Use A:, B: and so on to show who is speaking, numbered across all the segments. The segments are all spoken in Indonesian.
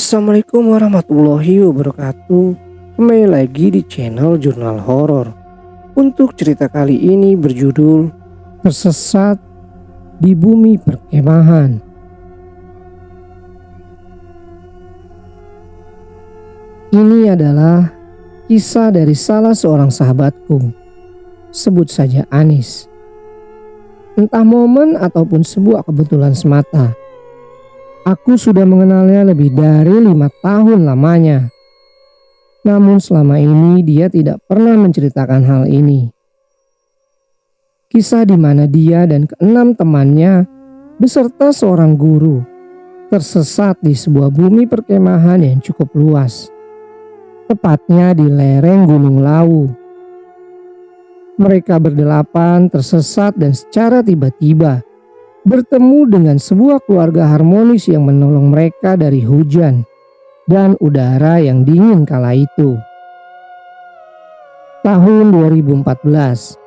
A: Assalamualaikum warahmatullahi wabarakatuh. Kembali lagi di channel Jurnal Horor. Untuk cerita kali ini berjudul Tersesat di Bumi Perkemahan. Ini adalah kisah dari salah seorang sahabatku. Sebut saja Anis. Entah momen ataupun sebuah kebetulan semata, aku sudah mengenalnya lebih dari 5 tahun lamanya. Namun selama ini dia tidak pernah menceritakan hal ini. Kisah di mana dia dan keenam temannya beserta seorang guru tersesat di sebuah bumi perkemahan yang cukup luas. Tepatnya di lereng Gunung Lawu. Mereka berdelapan tersesat dan secara tiba-tiba bertemu dengan sebuah keluarga harmonis yang menolong mereka dari hujan dan udara yang dingin kala itu. Tahun 2014,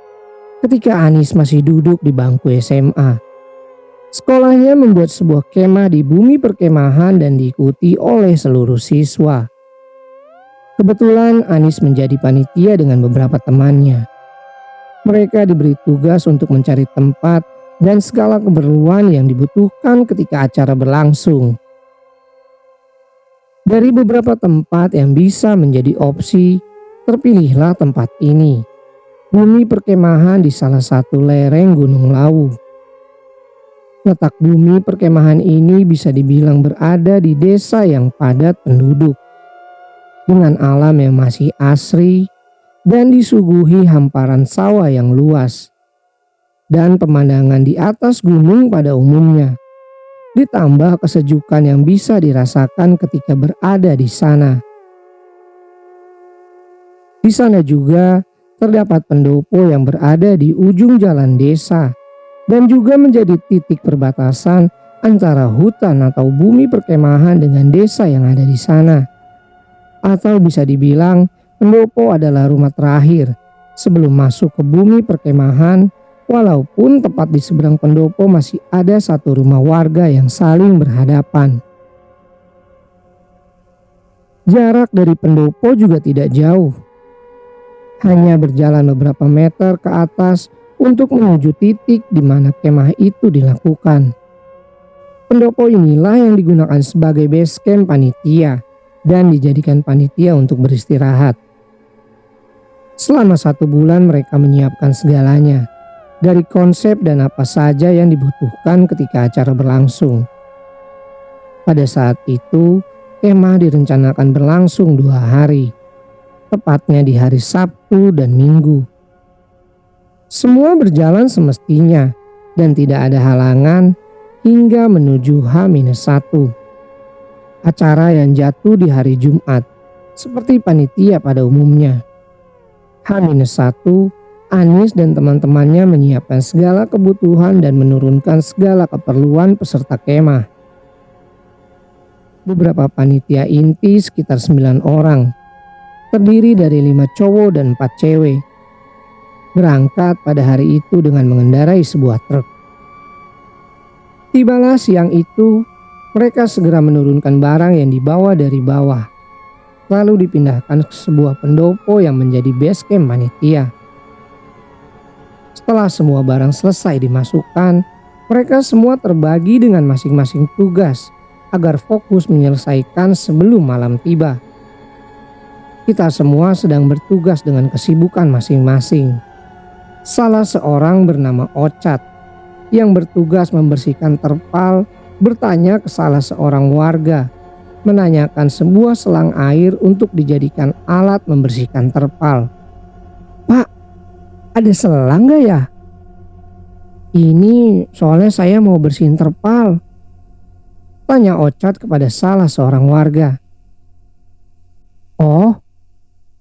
A: ketika Anis masih duduk di bangku SMA, sekolahnya membuat sebuah kemah di bumi perkemahan dan diikuti oleh seluruh siswa. Kebetulan Anis menjadi panitia dengan beberapa temannya. Mereka diberi tugas untuk mencari tempat dan segala keperluan yang dibutuhkan ketika acara berlangsung. Dari beberapa tempat yang bisa menjadi opsi, terpilihlah tempat ini, bumi perkemahan di salah satu lereng Gunung Lawu. Letak bumi perkemahan ini bisa dibilang berada di desa yang padat penduduk, dengan alam yang masih asri dan disuguhi hamparan sawah yang luas dan pemandangan di atas gunung pada umumnya, ditambah kesejukan yang bisa dirasakan ketika berada di sana. Di sana juga terdapat pendopo yang berada di ujung jalan desa dan juga menjadi titik perbatasan antara hutan atau bumi perkemahan dengan desa yang ada di sana. Atau bisa dibilang pendopo adalah rumah terakhir sebelum masuk ke bumi perkemahan. Walaupun tepat di seberang pendopo masih ada satu rumah warga yang saling berhadapan. Jarak dari pendopo juga tidak jauh. Hanya berjalan beberapa meter ke atas untuk menuju titik di mana kemah itu dilakukan. Pendopo inilah yang digunakan sebagai base camp panitia dan dijadikan panitia untuk beristirahat. Selama 1 bulan mereka menyiapkan segalanya, dari konsep dan apa saja yang dibutuhkan ketika acara berlangsung. Pada saat itu, kemah direncanakan berlangsung 2 hari, tepatnya di hari Sabtu dan Minggu. Semua berjalan semestinya dan tidak ada halangan hingga menuju H-1. Acara yang jatuh di hari Jumat, seperti panitia pada umumnya. H-1, Anis dan teman-temannya menyiapkan segala kebutuhan dan menurunkan segala keperluan peserta kemah. Beberapa panitia inti sekitar 9 orang, terdiri dari 5 cowok dan 4 cewek, berangkat pada hari itu dengan mengendarai sebuah truk. Tibalah siang itu, mereka segera menurunkan barang yang dibawa dari bawah, lalu dipindahkan ke sebuah pendopo yang menjadi base camp panitia. Setelah semua barang selesai dimasukkan, mereka semua terbagi dengan masing-masing tugas agar fokus menyelesaikan sebelum malam tiba. Kita semua sedang bertugas dengan kesibukan masing-masing. Salah seorang bernama Ocat yang bertugas membersihkan terpal bertanya ke salah seorang warga, menanyakan sebuah selang air untuk dijadikan alat membersihkan terpal. "Pak, ada selang gak ya? Ini soalnya saya mau bersihin terpal," tanya Ocat kepada salah seorang warga. "Oh,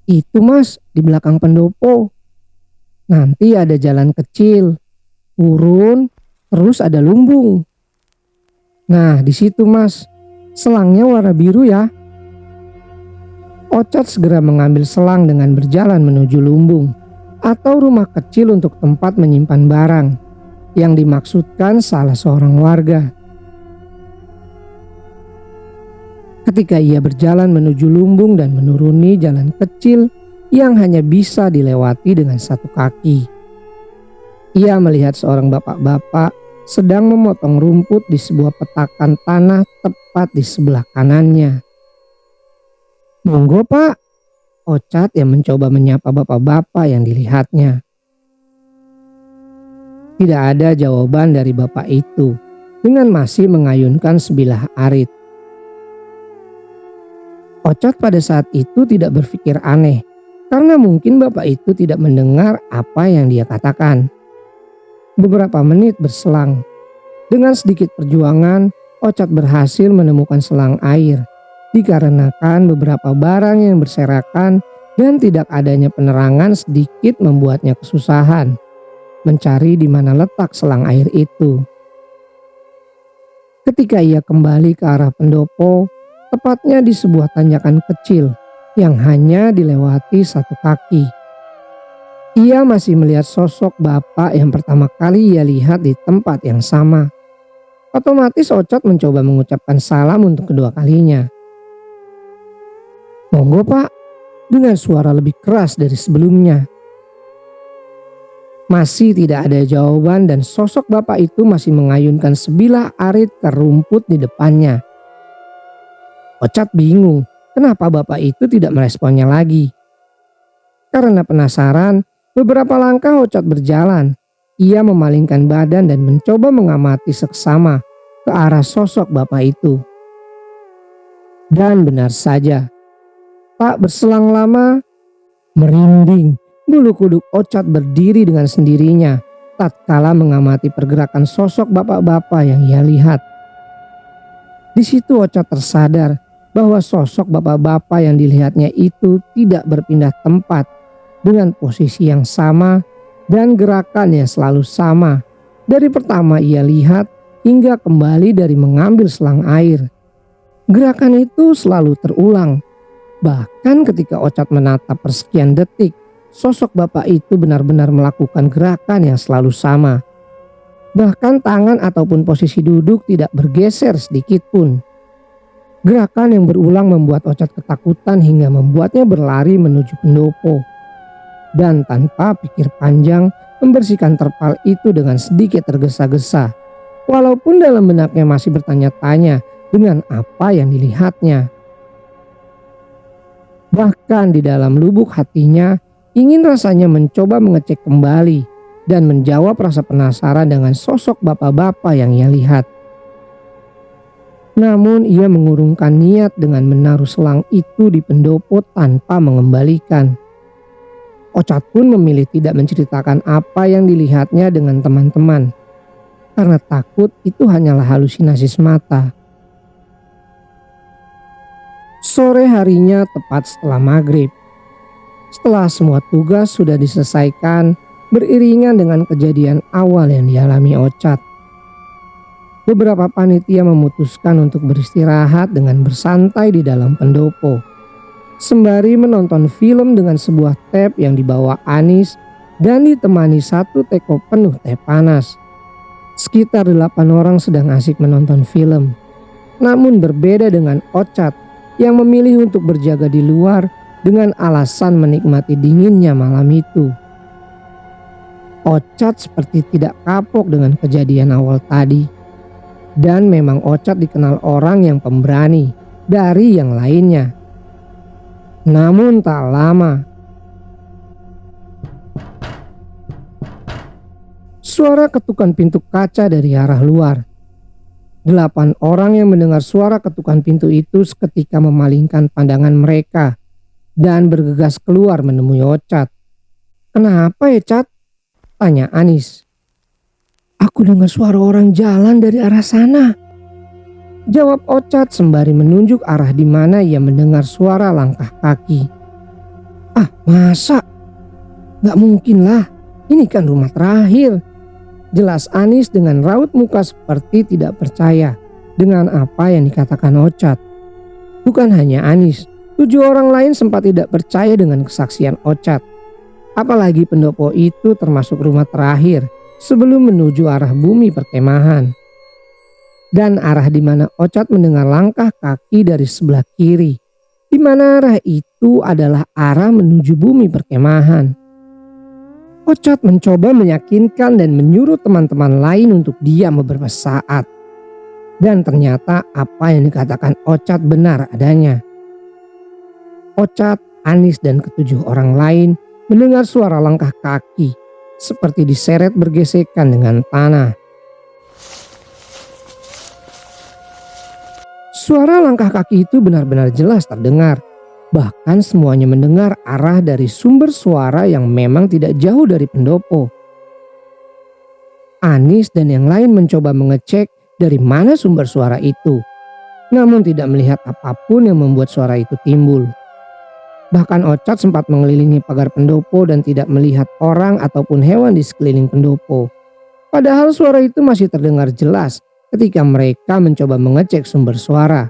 A: itu mas di belakang pendopo. Nanti ada jalan kecil, turun, terus ada lumbung. Nah di situ mas, selangnya warna biru ya." Ocat segera mengambil selang dengan berjalan menuju lumbung atau rumah kecil untuk tempat menyimpan barang yang dimaksudkan salah seorang warga. Ketika ia berjalan menuju lumbung dan menuruni jalan kecil yang hanya bisa dilewati dengan satu kaki, ia melihat seorang bapak-bapak sedang memotong rumput di sebuah petakan tanah tepat di sebelah kanannya. "Monggo Pak," Ocat yang mencoba menyapa bapak-bapak yang dilihatnya. Tidak ada jawaban dari bapak itu dengan masih mengayunkan sebilah arit. Ocat pada saat itu tidak berpikir aneh karena mungkin bapak itu tidak mendengar apa yang dia katakan. Beberapa menit berselang. Dengan sedikit perjuangan, Ocat berhasil menemukan selang air dikarenakan beberapa barang yang berserakan dan tidak adanya penerangan sedikit membuatnya kesusahan mencari di mana letak selang air itu. Ketika ia kembali ke arah pendopo, tepatnya di sebuah tanjakan kecil yang hanya dilewati satu kaki, ia masih melihat sosok bapak yang pertama kali ia lihat di tempat yang sama. Otomatis Ocat mencoba mengucapkan salam untuk kedua kalinya. "Monggo Pak," dengan suara lebih keras dari sebelumnya. Masih tidak ada jawaban dan sosok bapak itu masih mengayunkan sebilah arit ke rumput di depannya. Ocat bingung kenapa bapak itu tidak meresponnya lagi. Karena penasaran, beberapa langkah Ocat berjalan. Ia memalingkan badan dan mencoba mengamati seksama ke arah sosok bapak itu. Dan benar saja, tak berselang lama, merinding, bulu kuduk Ocat berdiri dengan sendirinya tatkala mengamati pergerakan sosok bapak-bapak yang ia lihat. Di situ Ocat tersadar bahwa sosok bapak-bapak yang dilihatnya itu tidak berpindah tempat dengan posisi yang sama dan gerakan yang selalu sama dari pertama ia lihat hingga kembali dari mengambil selang air. Gerakan itu selalu terulang. Bahkan ketika Ocat menatap persekian detik, sosok bapak itu benar-benar melakukan gerakan yang selalu sama. Bahkan tangan ataupun posisi duduk tidak bergeser sedikit pun. Gerakan yang berulang membuat Ocat ketakutan hingga membuatnya berlari menuju pendopo. Dan tanpa pikir panjang membersihkan terpal itu dengan sedikit tergesa-gesa. Walaupun dalam benaknya masih bertanya-tanya dengan apa yang dilihatnya. Bahkan di dalam lubuk hatinya ingin rasanya mencoba mengecek kembali dan menjawab rasa penasaran dengan sosok bapak-bapak yang ia lihat. Namun ia mengurungkan niat dengan menaruh selang itu di pendopo tanpa mengembalikan. Ocat pun memilih tidak menceritakan apa yang dilihatnya dengan teman-teman, karena takut itu hanyalah halusinasi semata. Sore harinya tepat setelah maghrib, setelah semua tugas sudah diselesaikan beriringan dengan kejadian awal yang dialami Ocat. Beberapa panitia memutuskan untuk beristirahat dengan bersantai di dalam pendopo, sembari menonton film dengan sebuah tab yang dibawa Anis dan ditemani satu teko penuh teh panas. Sekitar 8 orang sedang asik menonton film. Namun berbeda dengan Ocat yang memilih untuk berjaga di luar dengan alasan menikmati dinginnya malam itu. Ocat seperti tidak kapok dengan kejadian awal tadi. Dan memang Ocat dikenal orang yang pemberani dari yang lainnya. Namun tak lama, suara ketukan pintu kaca dari arah luar. 8 orang yang mendengar suara ketukan pintu itu seketika memalingkan pandangan mereka dan bergegas keluar menemui Ocat. "Kenapa ya Cat?" tanya Anis. "Aku dengar suara orang jalan dari arah sana," jawab Ocat sembari menunjuk arah di mana ia mendengar suara langkah kaki. "Ah, masa? Gak mungkin lah, ini kan rumah terakhir," jelas Anis dengan raut muka seperti tidak percaya dengan apa yang dikatakan Ocat. Bukan hanya Anis, 7 orang lain sempat tidak percaya dengan kesaksian Ocat. Apalagi pendopo itu termasuk rumah terakhir sebelum menuju arah bumi perkemahan. dan arah di mana Ocat mendengar langkah kaki dari sebelah kiri, di mana arah itu adalah arah menuju bumi perkemahan. Ocat mencoba meyakinkan dan menyuruh teman-teman lain untuk diam beberapa saat. Dan ternyata apa yang dikatakan Ocat benar adanya. Ocat, Anis, dan ketujuh orang lain mendengar suara langkah kaki seperti diseret bergesekan dengan tanah. Suara langkah kaki itu benar-benar jelas terdengar. Bahkan semuanya mendengar arah dari sumber suara yang memang tidak jauh dari pendopo. Anis dan yang lain mencoba mengecek dari mana sumber suara itu, namun tidak melihat apapun yang membuat suara itu timbul. Bahkan Ocat sempat mengelilingi pagar pendopo dan tidak melihat orang ataupun hewan di sekeliling pendopo. Padahal suara itu masih terdengar jelas ketika mereka mencoba mengecek sumber suara.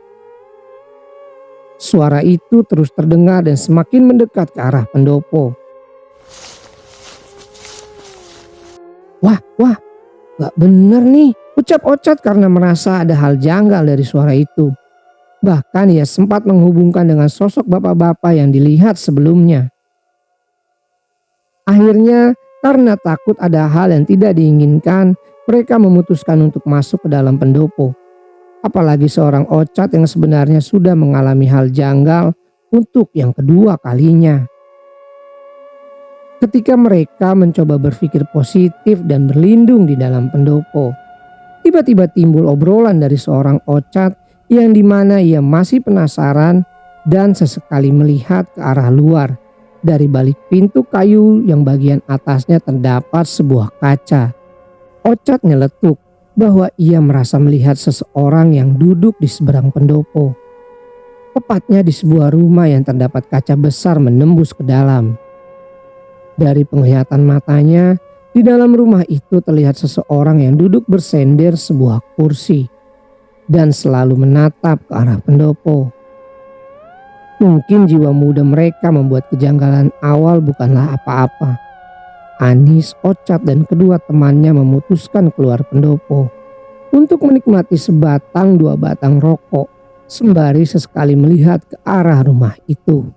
A: Suara itu terus terdengar dan semakin mendekat ke arah pendopo. Wah, gak bener nih, ucap Ocat karena merasa ada hal janggal dari suara itu. Bahkan ia sempat menghubungkan dengan sosok bapak-bapak yang dilihat sebelumnya. Akhirnya, karena takut ada hal yang tidak diinginkan, mereka memutuskan untuk masuk ke dalam pendopo. Apalagi seorang Ocat yang sebenarnya sudah mengalami hal janggal untuk yang kedua kalinya. Ketika mereka mencoba berpikir positif dan berlindung di dalam pendopo, tiba-tiba timbul obrolan dari seorang Ocat yang dimana ia masih penasaran dan sesekali melihat ke arah luar dari balik pintu kayu yang bagian atasnya terdapat sebuah kaca. Ocat nyeletuk bahwa ia merasa melihat seseorang yang duduk di seberang pendopo. Tepatnya di sebuah rumah yang terdapat kaca besar menembus ke dalam. Dari penglihatan matanya, di dalam rumah itu terlihat seseorang yang duduk bersender sebuah kursi dan selalu menatap ke arah pendopo. Mungkin jiwa muda mereka membuat kejanggalan awal bukanlah apa-apa. Anis, Ocat, dan kedua temannya memutuskan keluar pendopo untuk menikmati sebatang dua batang rokok sembari sesekali melihat ke arah rumah itu.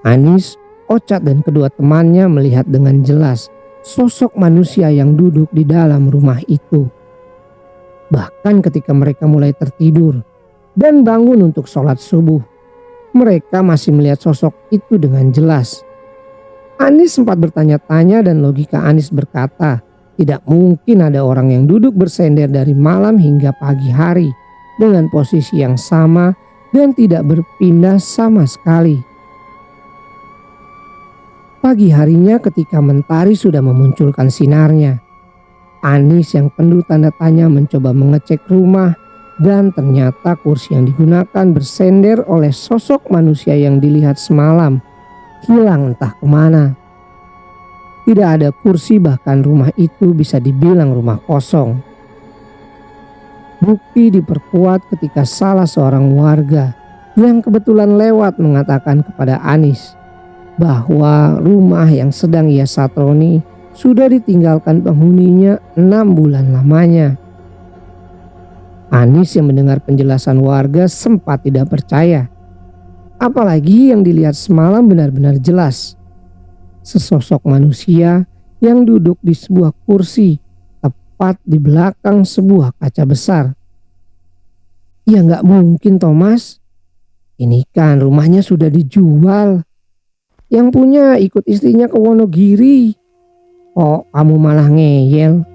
A: Anis, Ocat, dan kedua temannya melihat dengan jelas sosok manusia yang duduk di dalam rumah itu. Bahkan ketika mereka mulai tertidur dan bangun untuk sholat subuh, mereka masih melihat sosok itu dengan jelas. Anis sempat bertanya-tanya dan logika Anis berkata, tidak mungkin ada orang yang duduk bersender dari malam hingga pagi hari dengan posisi yang sama dan tidak berpindah sama sekali. Pagi harinya ketika mentari sudah memunculkan sinarnya, Anis yang penuh tanda tanya mencoba mengecek rumah dan ternyata kursi yang digunakan bersender oleh sosok manusia yang dilihat semalam hilang entah kemana. Tidak ada kursi, bahkan rumah itu bisa dibilang rumah kosong. Bukti diperkuat ketika salah seorang warga yang kebetulan lewat mengatakan kepada Anis bahwa rumah yang sedang ia satroni sudah ditinggalkan penghuninya 6 bulan lamanya. Anis yang mendengar penjelasan warga sempat tidak percaya. Apalagi yang dilihat semalam benar-benar jelas. Sesosok manusia yang duduk di sebuah kursi tepat di belakang sebuah kaca besar. Ya nggak mungkin Thomas. Ini kan rumahnya sudah dijual. Yang punya ikut istrinya ke Wonogiri. Oh, kamu malah ngeyel.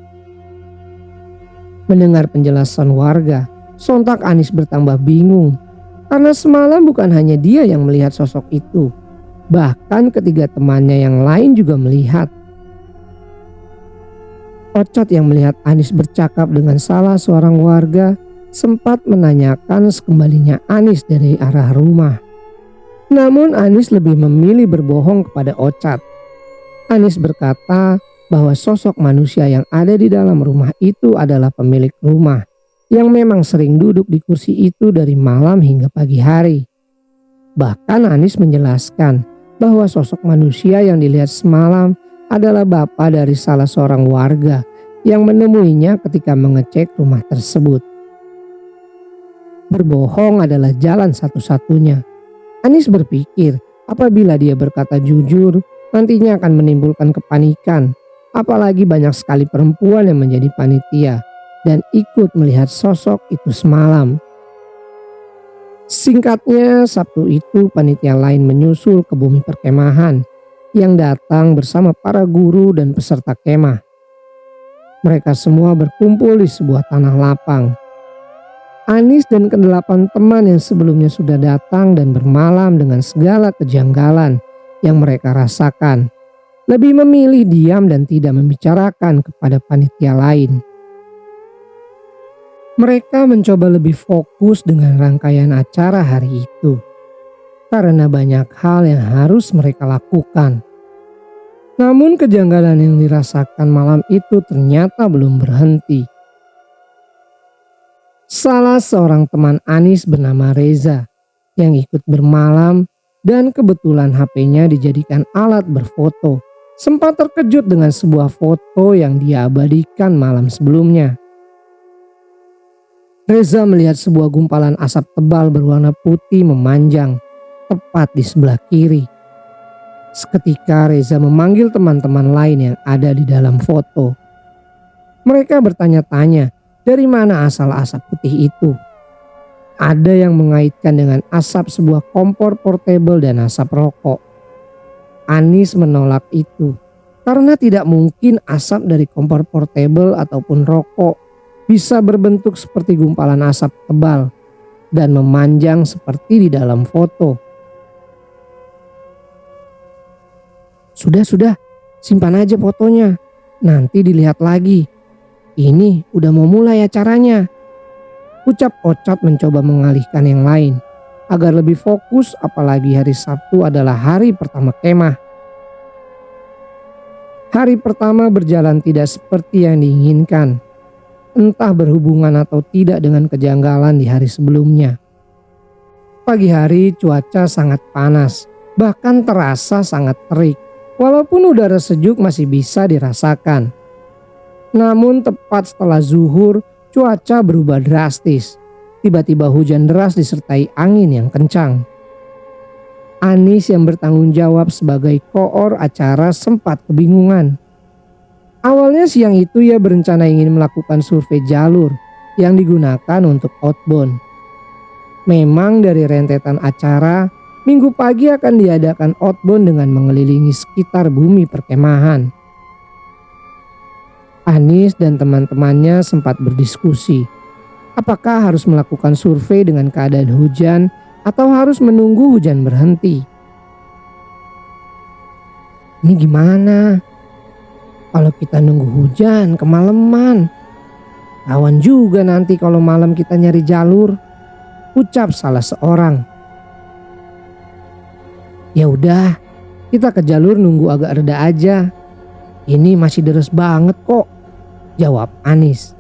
A: Mendengar penjelasan warga, sontak Anis bertambah bingung. Karena semalam bukan hanya dia yang melihat sosok itu. Bahkan ketiga temannya yang lain juga melihat. Ocat yang melihat Anis bercakap dengan salah seorang warga sempat menanyakan sekembalinya Anis dari arah rumah. Namun Anis lebih memilih berbohong kepada Ocat. Anis berkata bahwa sosok manusia yang ada di dalam rumah itu adalah pemilik rumah yang memang sering duduk di kursi itu dari malam hingga pagi hari. Bahkan Anis menjelaskan bahwa sosok manusia yang dilihat semalam adalah bapak dari salah seorang warga yang menemuinya ketika mengecek rumah tersebut. Berbohong adalah jalan satu-satunya. Anis berpikir apabila dia berkata jujur, nantinya akan menimbulkan kepanikan. Apalagi banyak sekali perempuan yang menjadi panitia dan ikut melihat sosok itu semalam. Singkatnya, Sabtu itu panitia lain menyusul ke bumi perkemahan yang datang bersama para guru dan peserta kemah. Mereka semua berkumpul di sebuah tanah lapang. Anis dan kedelapan teman yang sebelumnya sudah datang dan bermalam dengan segala kejanggalan yang mereka rasakan, lebih memilih diam dan tidak membicarakan kepada panitia lain. Mereka mencoba lebih fokus dengan rangkaian acara hari itu, karena banyak hal yang harus mereka lakukan. Namun kejanggalan yang dirasakan malam itu ternyata belum berhenti. Salah seorang teman Anis bernama Reza yang ikut bermalam dan kebetulan HP-nya dijadikan alat berfoto, sempat terkejut dengan sebuah foto yang dia abadikan malam sebelumnya. Reza melihat sebuah gumpalan asap tebal berwarna putih memanjang tepat di sebelah kiri. Seketika Reza memanggil teman-teman lain yang ada di dalam foto. Mereka bertanya-tanya dari mana asal asap putih itu. Ada yang mengaitkan dengan asap sebuah kompor portable dan asap rokok. Anis menolak itu karena tidak mungkin asap dari kompor portable ataupun rokok bisa berbentuk seperti gumpalan asap tebal dan memanjang seperti di dalam foto. Sudah, simpan aja fotonya. Nanti dilihat lagi. Ini udah mau mulai acaranya. Ucap Ocat mencoba mengalihkan yang lain agar lebih fokus, apalagi hari Sabtu adalah hari pertama kemah. Hari pertama berjalan tidak seperti yang diinginkan. Entah berhubungan atau tidak dengan kejanggalan di hari sebelumnya. Pagi hari cuaca sangat panas, bahkan terasa sangat terik. Walaupun udara sejuk masih bisa dirasakan. Namun tepat setelah zuhur, cuaca berubah drastis. Tiba-tiba hujan deras disertai angin yang kencang. Anis yang bertanggung jawab sebagai koor acara sempat kebingungan. Awalnya siang itu ia berencana ingin melakukan survei jalur yang digunakan untuk outbound. Memang dari rentetan acara, minggu pagi akan diadakan outbound dengan mengelilingi sekitar bumi perkemahan. Anis dan teman-temannya sempat berdiskusi. Apakah harus melakukan survei dengan keadaan hujan atau harus menunggu hujan berhenti? Ini gimana? Kalau kita nunggu hujan kemalaman, rawan juga nanti kalau malam kita nyari jalur, ucap salah seorang. Ya udah, kita ke jalur nunggu agak reda aja. Ini masih deres banget kok, jawab Anis.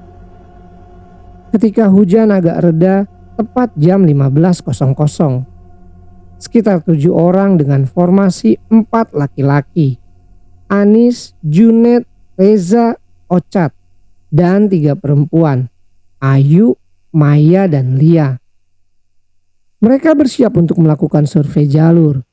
A: Ketika hujan agak reda, tepat jam 15.00, sekitar 7 orang dengan formasi 4 laki-laki. Anis, Junet, Reza, Ocat, dan 3 perempuan, Ayu, Maya, dan Lia. Mereka bersiap untuk melakukan survei jalur.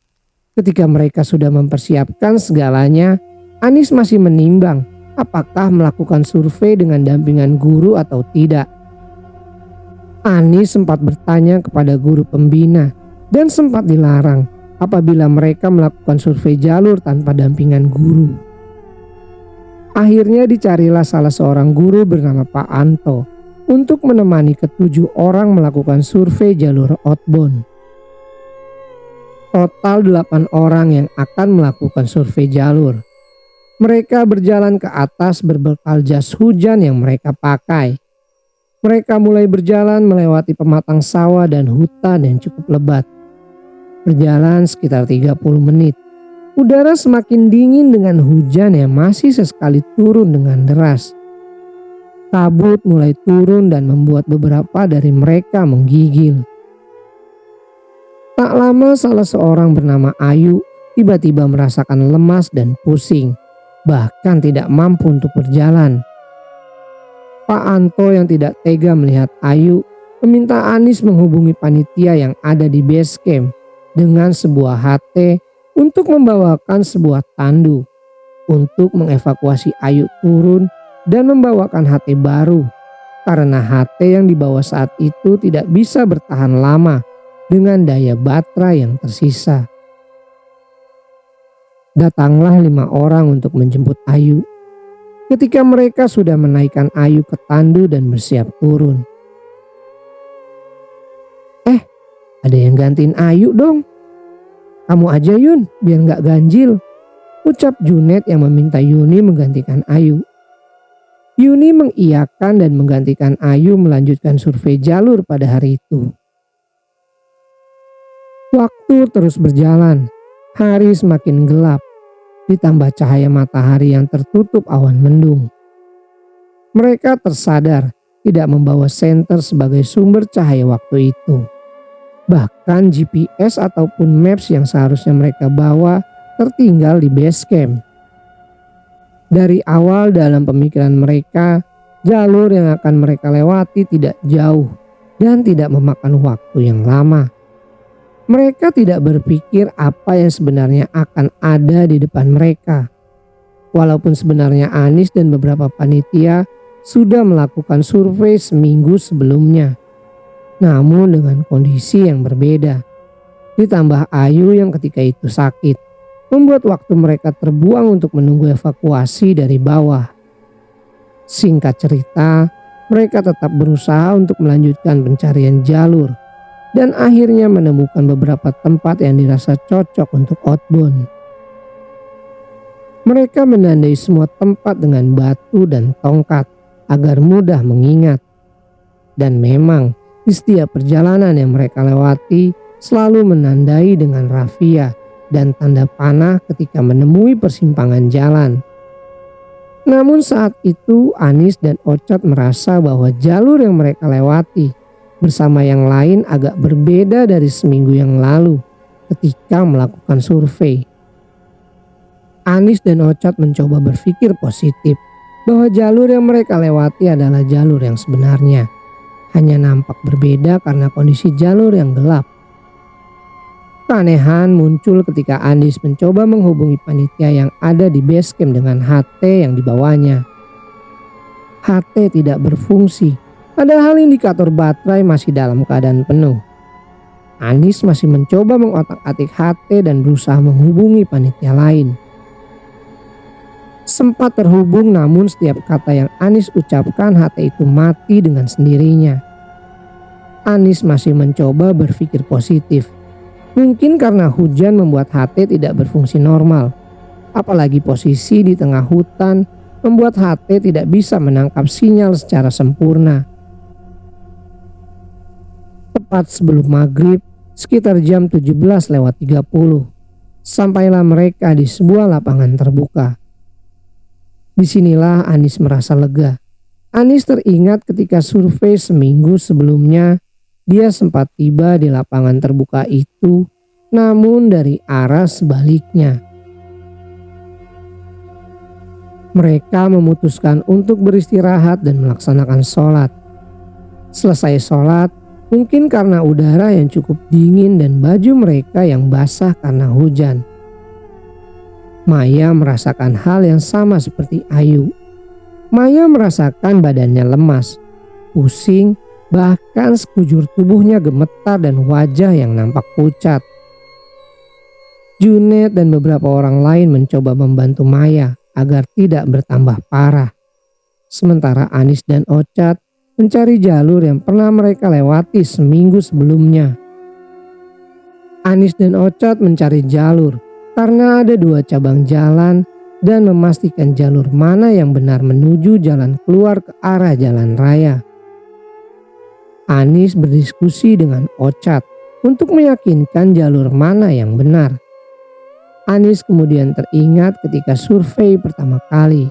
A: Ketika mereka sudah mempersiapkan segalanya, Anis masih menimbang apakah melakukan survei dengan dampingan guru atau tidak. Anis sempat bertanya kepada guru pembina dan sempat dilarang apabila mereka melakukan survei jalur tanpa dampingan guru. Akhirnya dicarilah salah seorang guru bernama Pak Anto untuk menemani ke-7 orang melakukan survei jalur outbound. Total 8 orang yang akan melakukan survei jalur. Mereka berjalan ke atas berbekal jas hujan yang mereka pakai. Mereka mulai berjalan melewati pematang sawah dan hutan yang cukup lebat. Berjalan sekitar 30 menit. Udara semakin dingin dengan hujan yang masih sesekali turun dengan deras. Kabut mulai turun dan membuat beberapa dari mereka menggigil. Tak lama salah seorang bernama Ayu tiba-tiba merasakan lemas dan pusing, bahkan tidak mampu untuk berjalan. Pak Anto yang tidak tega melihat Ayu meminta Anis menghubungi panitia yang ada di base camp dengan sebuah HT untuk membawakan sebuah tandu untuk mengevakuasi Ayu turun dan membawakan HT baru karena HT yang dibawa saat itu tidak bisa bertahan lama dengan daya baterai yang tersisa. Datanglah 5 orang untuk menjemput Ayu. Ketika mereka sudah menaikkan Ayu ke tandu dan bersiap turun. Ada yang gantiin Ayu dong. Kamu aja Yun, biar gak ganjil, ucap Junet yang meminta Yuni menggantikan Ayu. Yuni mengiyakan dan menggantikan Ayu melanjutkan survei jalur pada hari itu. Waktu terus berjalan, hari semakin gelap, ditambah cahaya matahari yang tertutup awan mendung. Mereka tersadar tidak membawa senter sebagai sumber cahaya waktu itu. Bahkan GPS ataupun maps yang seharusnya mereka bawa tertinggal di base camp. Dari awal dalam pemikiran mereka, jalur yang akan mereka lewati tidak jauh dan tidak memakan waktu yang lama. Mereka tidak berpikir apa yang sebenarnya akan ada di depan mereka. Walaupun sebenarnya Anis dan beberapa panitia sudah melakukan survei seminggu sebelumnya. Namun dengan kondisi yang berbeda. Ditambah Ayu yang ketika itu sakit, membuat waktu mereka terbuang untuk menunggu evakuasi dari bawah. Singkat cerita, mereka tetap berusaha untuk melanjutkan pencarian jalur dan akhirnya menemukan beberapa tempat yang dirasa cocok untuk outbound. Mereka menandai semua tempat dengan batu dan tongkat agar mudah mengingat. Dan memang di setiap perjalanan yang mereka lewati selalu menandai dengan rafia dan tanda panah ketika menemui persimpangan jalan. Namun saat itu Anis dan Ocat merasa bahwa jalur yang mereka lewati bersama yang lain agak berbeda dari seminggu yang lalu ketika melakukan survei. Anis dan Ocat mencoba berpikir positif bahwa jalur yang mereka lewati adalah jalur yang sebenarnya. Hanya nampak berbeda karena kondisi jalur yang gelap. Keanehan muncul ketika Anis mencoba menghubungi panitia yang ada di base camp dengan HT yang dibawanya. HT tidak berfungsi, padahal indikator baterai masih dalam keadaan penuh. Anis masih mencoba mengotak-atik HT dan berusaha menghubungi panitia lain. Sempat terhubung namun setiap kata yang Anis ucapkan HT itu mati dengan sendirinya. Anis masih mencoba berpikir positif. Mungkin karena hujan membuat HT tidak berfungsi normal. Apalagi posisi di tengah hutan membuat HT tidak bisa menangkap sinyal secara sempurna. Tepat sebelum maghrib, sekitar jam 17:30, sampailah mereka di sebuah lapangan terbuka. Disinilah Anis merasa lega. Anis teringat ketika survei seminggu sebelumnya, dia sempat tiba di lapangan terbuka itu, namun dari arah sebaliknya. Mereka memutuskan untuk beristirahat dan melaksanakan sholat. Selesai sholat, mungkin karena udara yang cukup dingin dan baju mereka yang basah karena hujan, Maya merasakan hal yang sama seperti Ayu. Maya merasakan badannya lemas, pusing, bahkan sekujur tubuhnya gemetar dan wajah yang nampak pucat. Junet dan beberapa orang lain mencoba membantu Maya agar tidak bertambah parah. Sementara Anis dan Ocat mencari jalur yang pernah mereka lewati seminggu sebelumnya. Anis dan Ocat mencari jalur karena ada 2 cabang jalan dan memastikan jalur mana yang benar menuju jalan keluar ke arah jalan raya. Anis berdiskusi dengan Ocat untuk meyakinkan jalur mana yang benar. Anis kemudian teringat ketika survei pertama kali.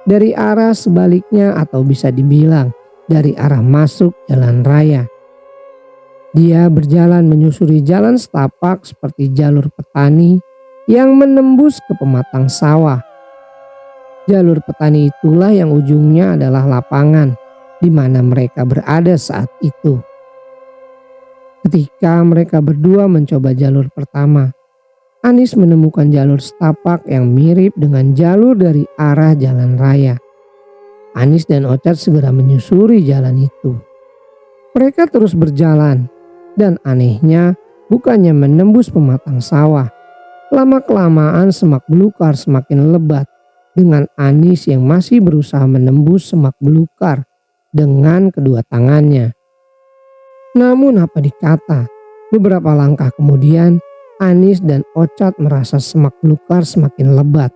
A: Dari arah sebaliknya atau bisa dibilang dari arah masuk jalan raya. Dia berjalan menyusuri jalan setapak seperti jalur petani yang menembus ke pematang sawah. Jalur petani itulah yang ujungnya adalah lapangan di mana mereka berada saat itu. Ketika mereka berdua mencoba jalur pertama, Anis menemukan jalur setapak yang mirip dengan jalur dari arah jalan raya. Anis dan Ochard segera menyusuri jalan itu. Mereka terus berjalan dan anehnya bukannya menembus pematang sawah. Lama-kelamaan semak belukar semakin lebat dengan Anis yang masih berusaha menembus semak belukar dengan kedua tangannya. Namun apa dikata, beberapa langkah kemudian Anis dan Ochard merasa semak belukar semakin lebat.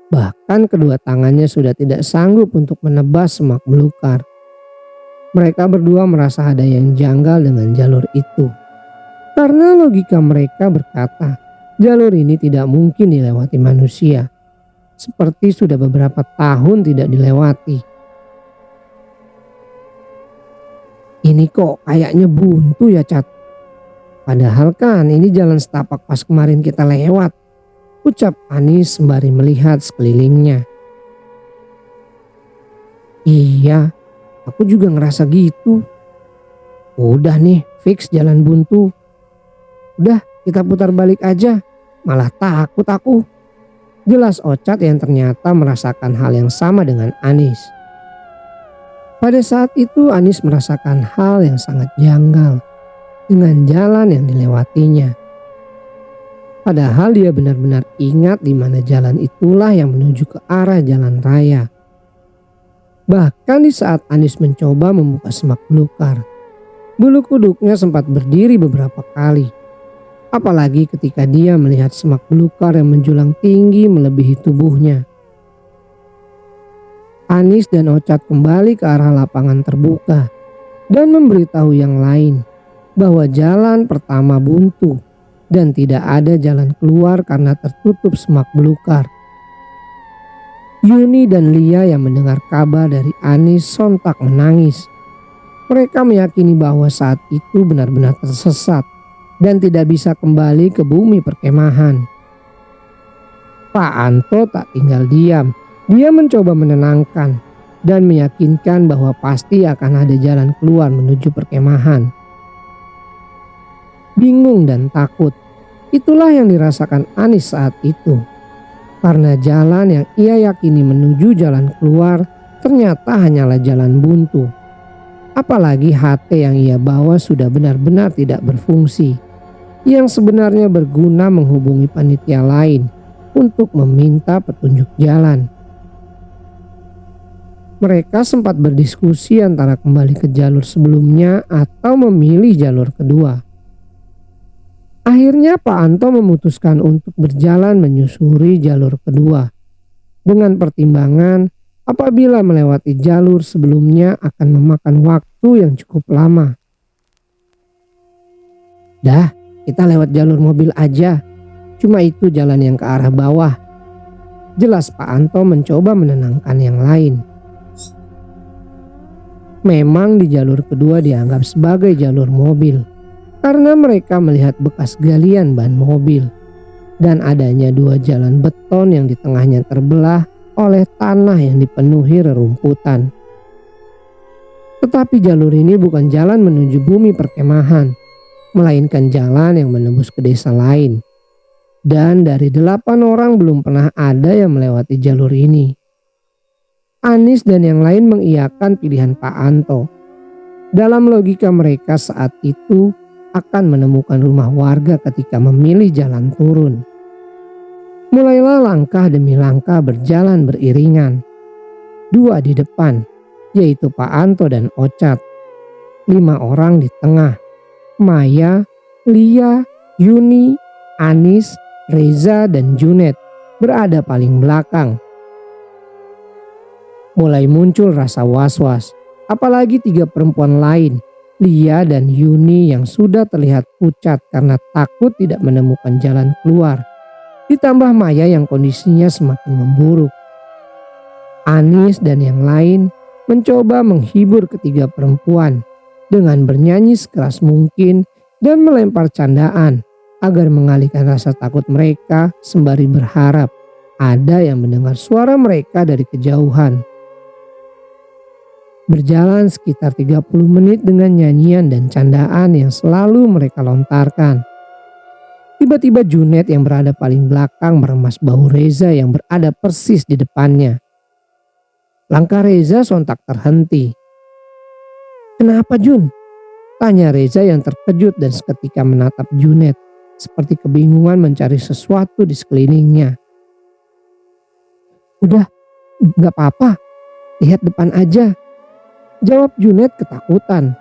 A: Bahkan kedua tangannya sudah tidak sanggup untuk menebas semak belukar. Mereka berdua merasa ada yang janggal dengan jalur itu. Karena logika mereka berkata, jalur ini tidak mungkin dilewati manusia. Seperti sudah beberapa tahun tidak dilewati. Ini kok kayaknya buntu ya, Cat. Padahal kan ini jalan setapak pas kemarin kita lewat, ucap Anis sembari melihat sekelilingnya. Iya, aku juga ngerasa gitu. Udah nih, fix jalan buntu. Udah, kita putar balik aja. Malah takut aku. Jelas Ochard yang ternyata merasakan hal yang sama dengan Anis. Pada saat itu Anis merasakan hal yang sangat janggal dengan jalan yang dilewatinya. Padahal dia benar-benar ingat di mana jalan itulah yang menuju ke arah jalan raya. Bahkan di saat Anis mencoba membuka semak belukar, bulu kuduknya sempat berdiri beberapa kali. Apalagi ketika dia melihat semak belukar yang menjulang tinggi melebihi tubuhnya. Anis dan Ochard kembali ke arah lapangan terbuka dan memberitahu yang lain bahwa jalan pertama buntu dan tidak ada jalan keluar karena tertutup semak belukar. Yuni dan Lia yang mendengar kabar dari Anis sontak menangis. Mereka meyakini bahwa saat itu benar-benar tersesat dan tidak bisa kembali ke bumi perkemahan. Pak Anto tak tinggal diam. Dia mencoba menenangkan dan meyakinkan bahwa pasti akan ada jalan keluar menuju perkemahan. Bingung dan takut, itulah yang dirasakan Anis saat itu. Karena jalan yang ia yakini menuju jalan keluar ternyata hanyalah jalan buntu. Apalagi HT yang ia bawa sudah benar-benar tidak berfungsi, yang sebenarnya berguna menghubungi panitia lain untuk meminta petunjuk jalan. Mereka sempat berdiskusi antara kembali ke jalur sebelumnya atau memilih jalur kedua. Akhirnya Pak Anto memutuskan untuk berjalan menyusuri jalur kedua. Dengan pertimbangan apabila melewati jalur sebelumnya akan memakan waktu yang cukup lama. Dah, kita lewat jalur mobil aja. Cuma itu jalan yang ke arah bawah. Jelas Pak Anto mencoba menenangkan yang lain. Memang di jalur kedua dianggap sebagai jalur mobil karena mereka melihat bekas galian ban mobil dan adanya dua jalan beton yang di tengahnya terbelah oleh tanah yang dipenuhi rerumputan. Tetapi jalur ini bukan jalan menuju bumi perkemahan, melainkan jalan yang menembus ke desa lain. Dan dari 8 orang belum pernah ada yang melewati jalur ini. Anis dan yang lain mengiyakan pilihan Pak Anto. Dalam logika mereka saat itu akan menemukan rumah warga ketika memilih jalan turun. Mulailah langkah demi langkah berjalan beriringan. 2 di depan, yaitu Pak Anto dan Ochard. 5 orang di tengah, Maya, Lia, Yuni, Anis, Reza, dan Junet berada paling belakang. Mulai muncul rasa was-was, apalagi 3 perempuan lain, Lia dan Yuni yang sudah terlihat pucat karena takut tidak menemukan jalan keluar. Ditambah Maya yang kondisinya semakin memburuk. Anis dan yang lain mencoba menghibur ketiga perempuan dengan bernyanyi sekeras mungkin dan melempar candaan agar mengalihkan rasa takut mereka sembari berharap ada yang mendengar suara mereka dari kejauhan. Berjalan sekitar 30 menit dengan nyanyian dan candaan yang selalu mereka lontarkan. Tiba-tiba Junet yang berada paling belakang meremas bahu Reza yang berada persis di depannya. Langkah Reza sontak terhenti. "Kenapa, Jun?" tanya Reza yang terkejut dan seketika menatap Junet seperti kebingungan mencari sesuatu di sekelilingnya. "Udah, nggak apa-apa, lihat depan aja," jawab Junet ketakutan.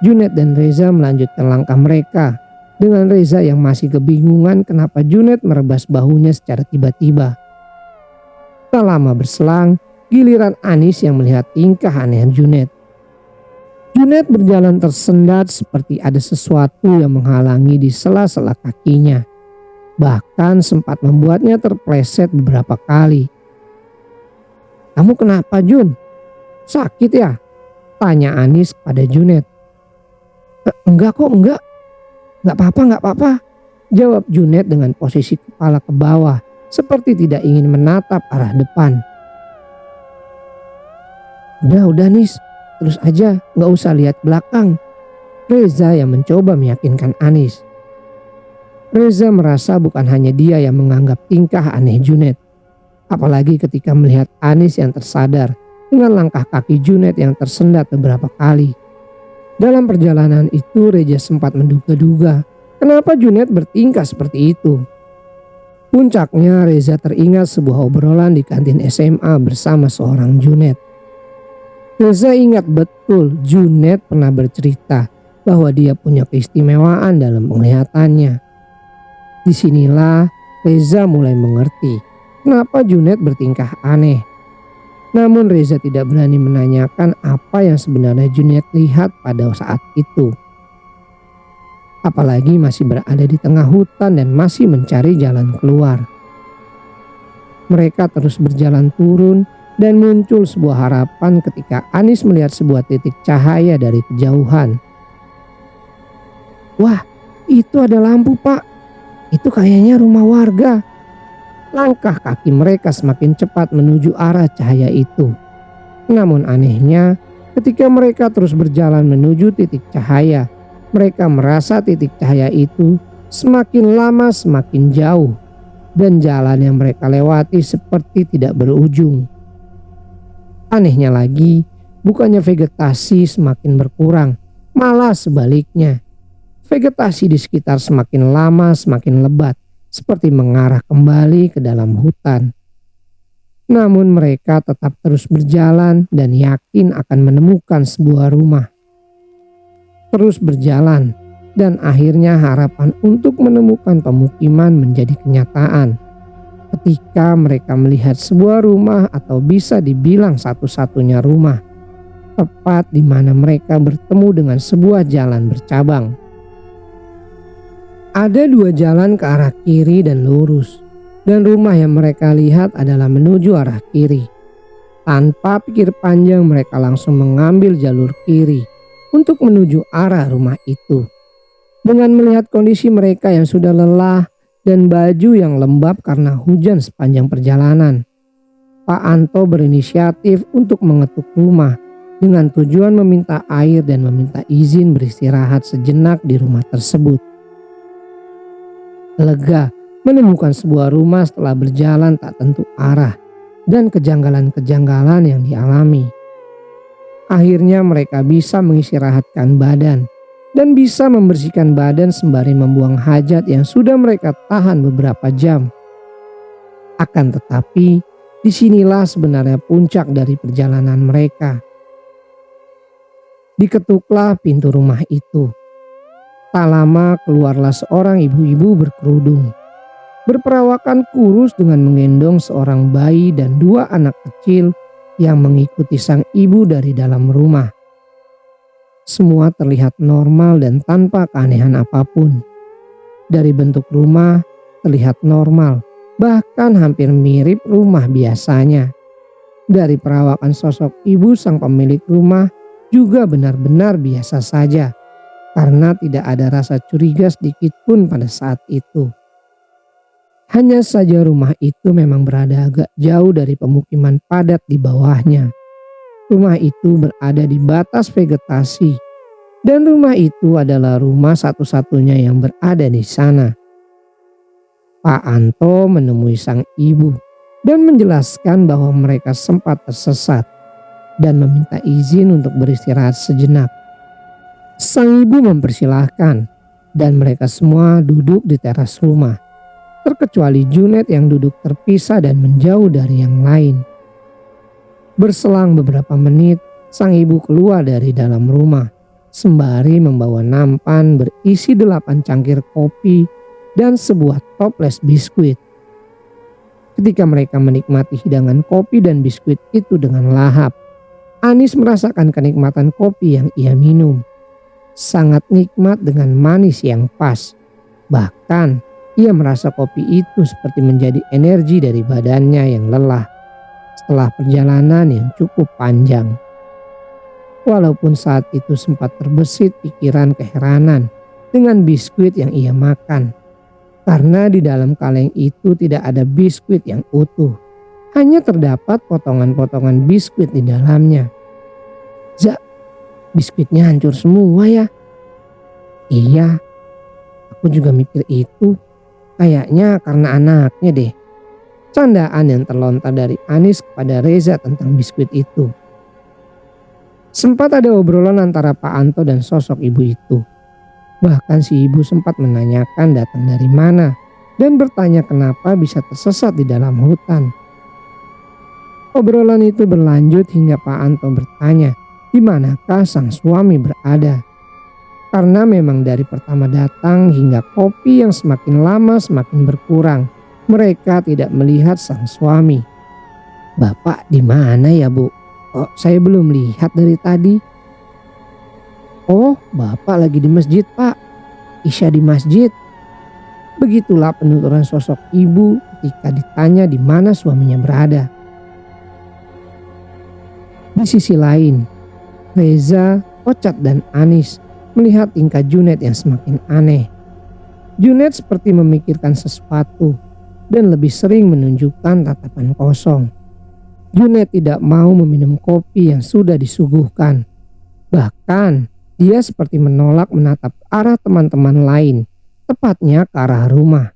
A: Junet dan Reza melanjutkan langkah mereka dengan Reza yang masih kebingungan kenapa Junet merebas bahunya secara tiba-tiba. Tak lama berselang, giliran Anis yang melihat tingkah aneh Junet. Junet berjalan tersendat seperti ada sesuatu yang menghalangi di sela-sela kakinya. Bahkan sempat membuatnya terpleset beberapa kali. "Kamu kenapa, Jun? Sakit ya?" tanya Anis pada Junet. Enggak kok, enggak. "Nggak apa-apa, nggak apa-apa," jawab Junet dengan posisi kepala ke bawah seperti tidak ingin menatap arah depan. Udah Nis, terus aja, nggak usah lihat belakang," Reza yang mencoba meyakinkan Anis. Reza merasa bukan hanya dia yang menganggap tingkah aneh Junet. Apalagi ketika melihat Anis yang tersadar dengan langkah kaki Junet yang tersendat beberapa kali. Dalam perjalanan itu Reza sempat menduga-duga kenapa Junet bertingkah seperti itu. Puncaknya Reza teringat sebuah obrolan di kantin SMA bersama seorang Junet. Reza ingat betul Junet pernah bercerita bahwa dia punya keistimewaan dalam penglihatannya. Disinilah Reza mulai mengerti kenapa Junet bertingkah aneh. Namun Reza tidak berani menanyakan apa yang sebenarnya Junet lihat pada saat itu. Apalagi masih berada di tengah hutan dan masih mencari jalan keluar. Mereka terus berjalan turun dan muncul sebuah harapan ketika Anis melihat sebuah titik cahaya dari kejauhan. "Wah, itu ada lampu, Pak. Itu kayaknya rumah warga." Langkah kaki mereka semakin cepat menuju arah cahaya itu. Namun anehnya, ketika mereka terus berjalan menuju titik cahaya, mereka merasa titik cahaya itu semakin lama semakin jauh dan jalan yang mereka lewati seperti tidak berujung. Anehnya lagi, bukannya vegetasi semakin berkurang, malah sebaliknya. Vegetasi di sekitar semakin lama semakin lebat, seperti mengarah kembali ke dalam hutan. Namun mereka tetap terus berjalan dan yakin akan menemukan sebuah rumah. Terus berjalan dan akhirnya harapan untuk menemukan pemukiman menjadi kenyataan. Ketika mereka melihat sebuah rumah atau bisa dibilang satu-satunya rumah, tepat di mana mereka bertemu dengan sebuah jalan bercabang. Ada dua jalan ke arah kiri dan lurus, dan rumah yang mereka lihat adalah menuju arah kiri. Tanpa pikir panjang mereka langsung mengambil jalur kiri untuk menuju arah rumah itu. Dengan melihat kondisi mereka yang sudah lelah dan baju yang lembab karena hujan sepanjang perjalanan, Pak Anto berinisiatif untuk mengetuk rumah dengan tujuan meminta air dan meminta izin beristirahat sejenak di rumah tersebut. Lega menemukan sebuah rumah setelah berjalan tak tentu arah dan kejanggalan-kejanggalan yang dialami. Akhirnya mereka bisa mengistirahatkan badan dan bisa membersihkan badan sembari membuang hajat yang sudah mereka tahan beberapa jam. Akan tetapi, disinilah sebenarnya puncak dari perjalanan mereka. Diketuklah pintu rumah itu. Tak lama keluarlah seorang ibu-ibu berkerudung, berperawakan kurus dengan menggendong seorang bayi dan dua anak kecil yang mengikuti sang ibu dari dalam rumah. Semua terlihat normal dan tanpa keanehan apapun. Dari bentuk rumah terlihat normal, bahkan hampir mirip rumah biasanya. Dari perawakan sosok ibu sang pemilik rumah juga benar-benar biasa saja, karena tidak ada rasa curiga sedikit pun pada saat itu. Hanya saja rumah itu memang berada agak jauh dari pemukiman padat di bawahnya. Rumah itu berada di batas vegetasi, dan rumah itu adalah rumah satu-satunya yang berada di sana. Pak Anto menemui sang ibu dan menjelaskan bahwa mereka sempat tersesat dan meminta izin untuk beristirahat sejenak. Sang ibu mempersilahkan dan mereka semua duduk di teras rumah, terkecuali Junet yang duduk terpisah dan menjauh dari yang lain. Berselang beberapa menit, sang ibu keluar dari dalam rumah sembari membawa nampan berisi 8 cangkir kopi dan sebuah toples biskuit. Ketika mereka menikmati hidangan kopi dan biskuit itu dengan lahap, Anis merasakan kenikmatan kopi yang ia minum. Sangat nikmat dengan manis yang pas. Bahkan ia merasa kopi itu seperti menjadi energi dari badannya yang lelah setelah perjalanan yang cukup panjang. Walaupun saat itu sempat terbesit pikiran keheranan dengan biskuit yang ia makan. Karena di dalam kaleng itu tidak ada biskuit yang utuh. Hanya terdapat potongan-potongan biskuit di dalamnya. Zak, biskuitnya hancur semua ya? Iya, aku juga mikir itu. Kayaknya karena anaknya deh. Candaan yang terlontar dari Anis kepada Reza tentang biskuit itu. Sempat ada obrolan antara Pak Anto dan sosok ibu itu. Bahkan si ibu sempat menanyakan datang dari mana dan bertanya kenapa bisa tersesat di dalam hutan. Obrolan itu berlanjut hingga Pak Anto bertanya di manakah sang suami berada. Karena memang dari pertama datang hingga kopi yang semakin lama semakin berkurang, mereka tidak melihat sang suami. Bapak di mana ya Bu? Kok saya belum lihat dari tadi? Oh, Bapak lagi di masjid Pak. Isya di masjid. Begitulah penuturan sosok ibu ketika ditanya di mana suaminya berada. Di sisi lain, Reza, Ocat dan Anis melihat tingkah Junet yang semakin aneh. Junet seperti memikirkan sesuatu dan lebih sering menunjukkan tatapan kosong. Junet tidak mau meminum kopi yang sudah disuguhkan. Bahkan dia seperti menolak menatap arah teman-teman lain, tepatnya ke arah rumah.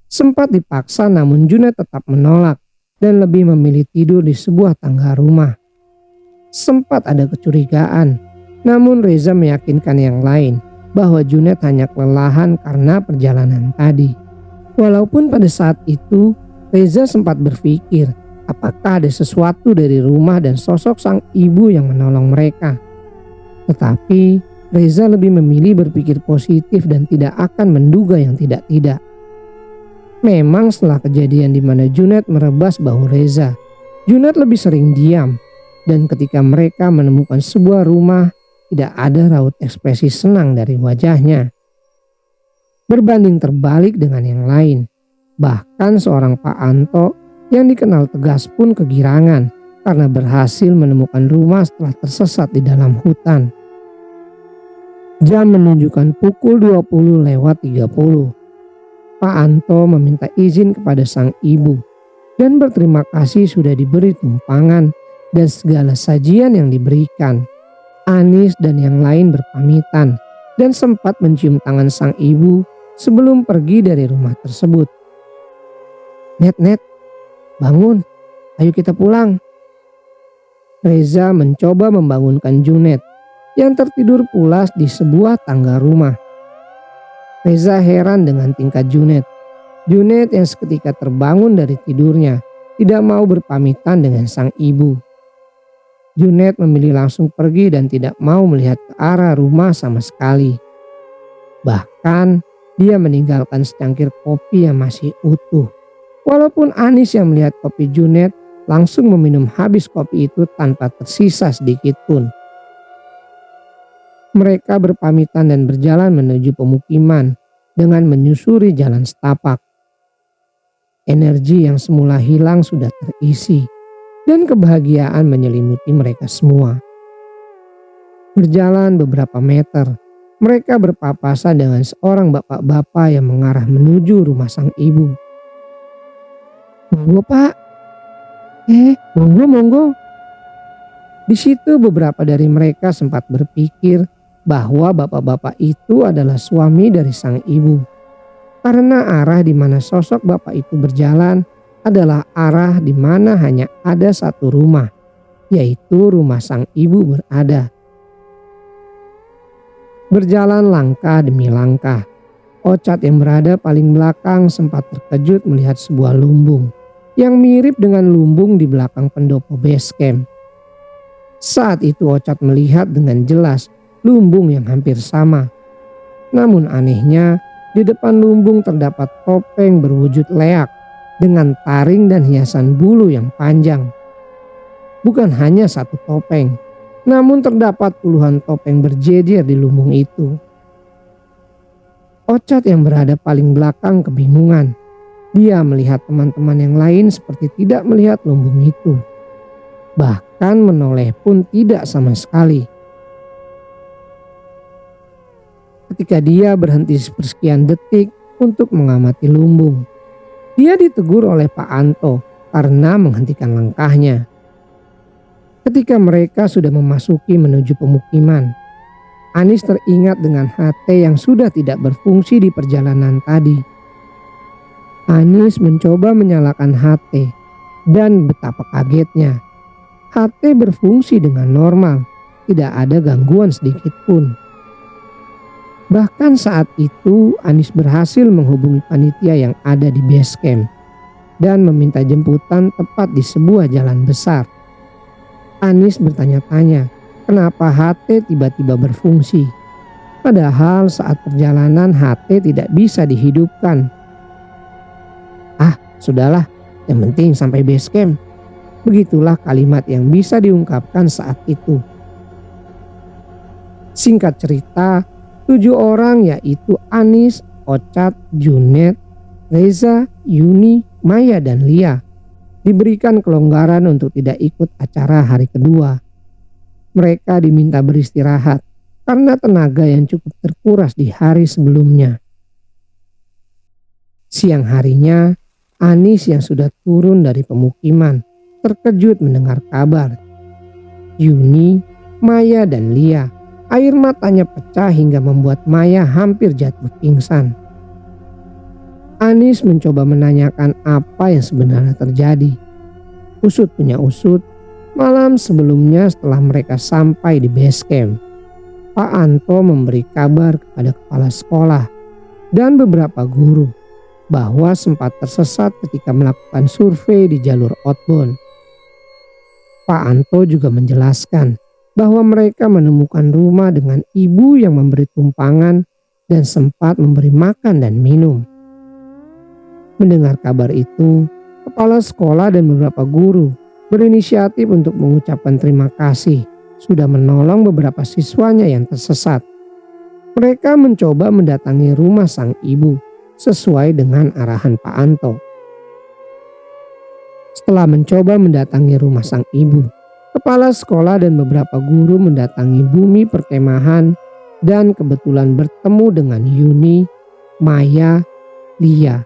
A: Sempat dipaksa namun Junet tetap menolak dan lebih memilih tidur di sebuah tangga rumah. Sempat ada kecurigaan, namun Reza meyakinkan yang lain bahwa Junet hanya kelelahan karena perjalanan tadi. Walaupun pada saat itu Reza sempat berpikir apakah ada sesuatu dari rumah dan sosok sang ibu yang menolong mereka. Tetapi Reza lebih memilih berpikir positif dan tidak akan menduga yang tidak-tidak. Memang setelah kejadian di mana Junet merebas bahu Reza, Junet lebih sering diam. Dan ketika mereka menemukan sebuah rumah, tidak ada raut ekspresi senang dari wajahnya. Berbanding terbalik dengan yang lain, bahkan seorang Pak Anto yang dikenal tegas pun kegirangan karena berhasil menemukan rumah setelah tersesat di dalam hutan. Jam menunjukkan pukul 20:30. Pak Anto meminta izin kepada sang ibu dan berterima kasih sudah diberi tumpangan dan segala sajian yang diberikan. Anis dan yang lain berpamitan dan sempat mencium tangan sang ibu sebelum pergi dari rumah tersebut. Net, bangun, ayo kita pulang. Reza mencoba membangunkan Junet yang tertidur pulas di sebuah tangga rumah. Reza heran dengan tingkah Junet. Junet yang seketika terbangun dari tidurnya tidak mau berpamitan dengan sang ibu. Junet memilih langsung pergi dan tidak mau melihat ke arah rumah sama sekali. Bahkan dia meninggalkan secangkir kopi yang masih utuh. Walaupun Anis yang melihat kopi Junet langsung meminum habis kopi itu tanpa tersisa sedikit pun. Mereka berpamitan dan berjalan menuju pemukiman dengan menyusuri jalan setapak. Energi yang semula hilang sudah terisi dan kebahagiaan menyelimuti mereka semua. Berjalan beberapa meter, Mereka berpapasan dengan seorang bapak-bapak yang mengarah menuju rumah sang ibu. "Monggo Pak." Monggo. Di situ beberapa dari mereka sempat berpikir bahwa bapak-bapak itu adalah suami dari sang ibu. Karena arah di mana sosok bapak itu berjalan adalah arah di mana hanya ada satu rumah, yaitu rumah sang ibu berada. Berjalan langkah demi langkah, Ocat yang berada paling belakang sempat terkejut melihat sebuah lumbung yang mirip dengan lumbung di belakang pendopo base camp. Saat itu Ocat melihat dengan jelas lumbung yang hampir sama. Namun anehnya, di depan lumbung terdapat topeng berwujud leak dengan taring dan hiasan bulu yang panjang. Bukan hanya satu topeng, namun terdapat puluhan topeng berjejer di lumbung itu. Ocat yang berada paling belakang kebingungan. Dia melihat teman-teman yang lain seperti tidak melihat lumbung itu. Bahkan menoleh pun tidak sama sekali. Ketika dia berhenti sepersekian detik untuk mengamati lumbung, dia ditegur oleh Pak Anto karena menghentikan langkahnya. Ketika mereka sudah memasuki menuju pemukiman, Anis teringat dengan HT yang sudah tidak berfungsi di perjalanan tadi. Anis mencoba menyalakan HT dan betapa kagetnya. HT berfungsi dengan normal, tidak ada gangguan sedikit pun. Bahkan saat itu Anis berhasil menghubungi panitia yang ada di base camp dan meminta jemputan tepat di sebuah jalan besar. Anis bertanya-tanya kenapa HT tiba-tiba berfungsi. Padahal saat perjalanan HT tidak bisa dihidupkan. Sudahlah, yang penting sampai base camp. Begitulah kalimat yang bisa diungkapkan saat itu. Singkat cerita, 7 orang yaitu Anis, Ocat, Junet, Reza, Yuni, Maya, dan Lia diberikan kelonggaran untuk tidak ikut acara hari kedua. Mereka diminta beristirahat karena tenaga yang cukup terkuras di hari sebelumnya. Siang harinya, Anis yang sudah turun dari pemukiman terkejut mendengar kabar. Yuni, Maya, dan Lia, air matanya pecah hingga membuat Maya hampir jatuh pingsan. Anis mencoba menanyakan apa yang sebenarnya terjadi. Usut punya usut, malam sebelumnya setelah mereka sampai di base camp, Pak Anto memberi kabar kepada kepala sekolah dan beberapa guru bahwa sempat tersesat ketika melakukan survei di jalur outbound. Pak Anto juga menjelaskan bahwa mereka menemukan rumah dengan ibu yang memberi tumpangan dan sempat memberi makan dan minum. Mendengar kabar itu, kepala sekolah dan beberapa guru berinisiatif untuk mengucapkan terima kasih sudah menolong beberapa siswanya yang tersesat. Mereka mencoba mendatangi rumah sang ibu sesuai dengan arahan Pak Anto. Setelah mencoba mendatangi rumah sang ibu, kepala sekolah dan beberapa guru mendatangi bumi perkemahan dan kebetulan bertemu dengan Yuni, Maya, Lia,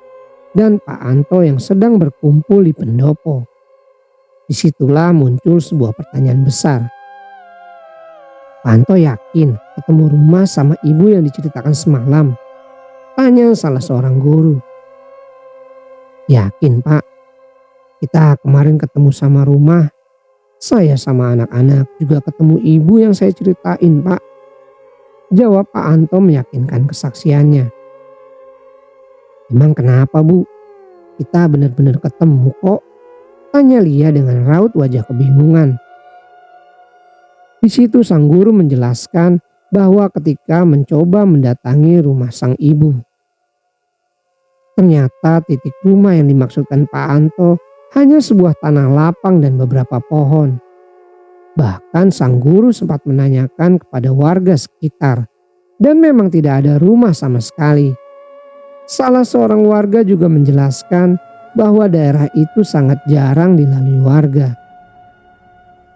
A: dan Pak Anto yang sedang berkumpul di pendopo. Disitulah muncul sebuah pertanyaan besar. Pak Anto yakin ketemu rumah sama ibu yang diceritakan semalam? Tanya salah seorang guru. Yakin Pak, kita kemarin ketemu sama rumah. Saya sama anak-anak juga ketemu ibu yang saya ceritain Pak. Jawab Pak Anto meyakinkan kesaksiannya. Emang kenapa Bu? Kita benar-benar ketemu kok. Tanya Lia dengan raut wajah kebingungan. Di situ sang guru menjelaskan bahwa ketika mencoba mendatangi rumah sang ibu, ternyata titik rumah yang dimaksudkan Pak Anto hanya sebuah tanah lapang dan beberapa pohon. Bahkan sang guru sempat menanyakan kepada warga sekitar dan memang tidak ada rumah sama sekali. Salah seorang warga juga menjelaskan bahwa daerah itu sangat jarang dilalui warga.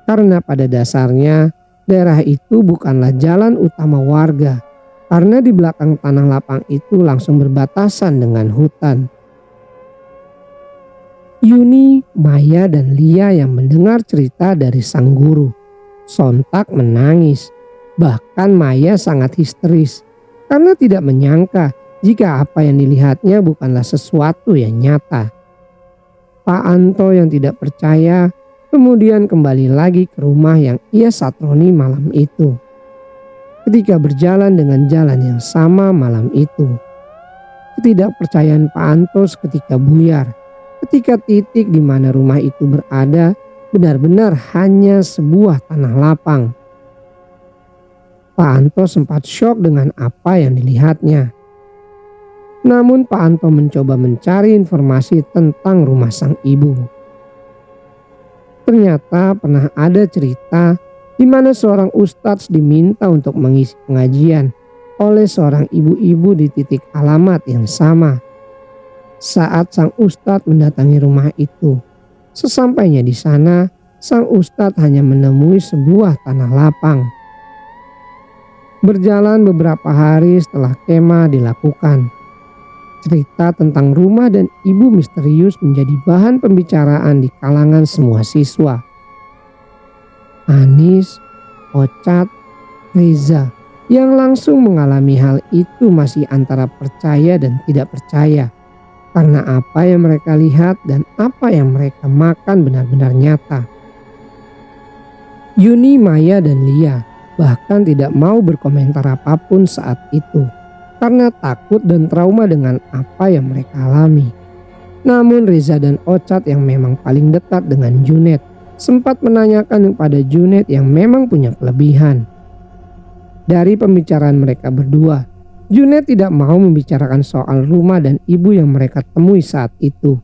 A: Karena pada dasarnya daerah itu bukanlah jalan utama warga karena di belakang tanah lapang itu langsung berbatasan dengan hutan. Yuni, Maya, dan Lia yang mendengar cerita dari sang guru sontak menangis. Bahkan Maya sangat histeris karena tidak menyangka jika apa yang dilihatnya bukanlah sesuatu yang nyata. Pak Anto yang tidak percaya kemudian kembali lagi ke rumah yang ia satroni malam itu. Ketika berjalan dengan jalan yang sama malam itu, ketidakpercayaan Pak Anto seketika buyar ketika titik di mana rumah itu berada benar-benar hanya sebuah tanah lapang. Pak Anto sempat syok dengan apa yang dilihatnya. Namun Pak Anto mencoba mencari informasi tentang rumah sang ibu. Ternyata pernah ada cerita di mana seorang ustadz diminta untuk mengisi pengajian oleh seorang ibu-ibu di titik alamat yang sama. Saat sang ustadz mendatangi rumah itu, sesampainya di sana, sang ustadz hanya menemui sebuah tanah lapang. Berjalan beberapa hari setelah kemah dilakukan, cerita tentang rumah dan ibu misterius menjadi bahan pembicaraan di kalangan semua siswa. Anis, Ocat, Reza yang langsung mengalami hal itu masih antara percaya dan tidak percaya. Karena apa yang mereka lihat dan apa yang mereka makan benar-benar nyata. Yuni, Maya, dan Lia bahkan tidak mau berkomentar apapun saat itu. Karena takut dan trauma dengan apa yang mereka alami. Namun Reza dan Ocat yang memang paling dekat dengan Junet sempat menanyakan kepada Junet yang memang punya kelebihan. Dari pembicaraan mereka berdua, Junet tidak mau membicarakan soal rumah dan ibu yang mereka temui saat itu.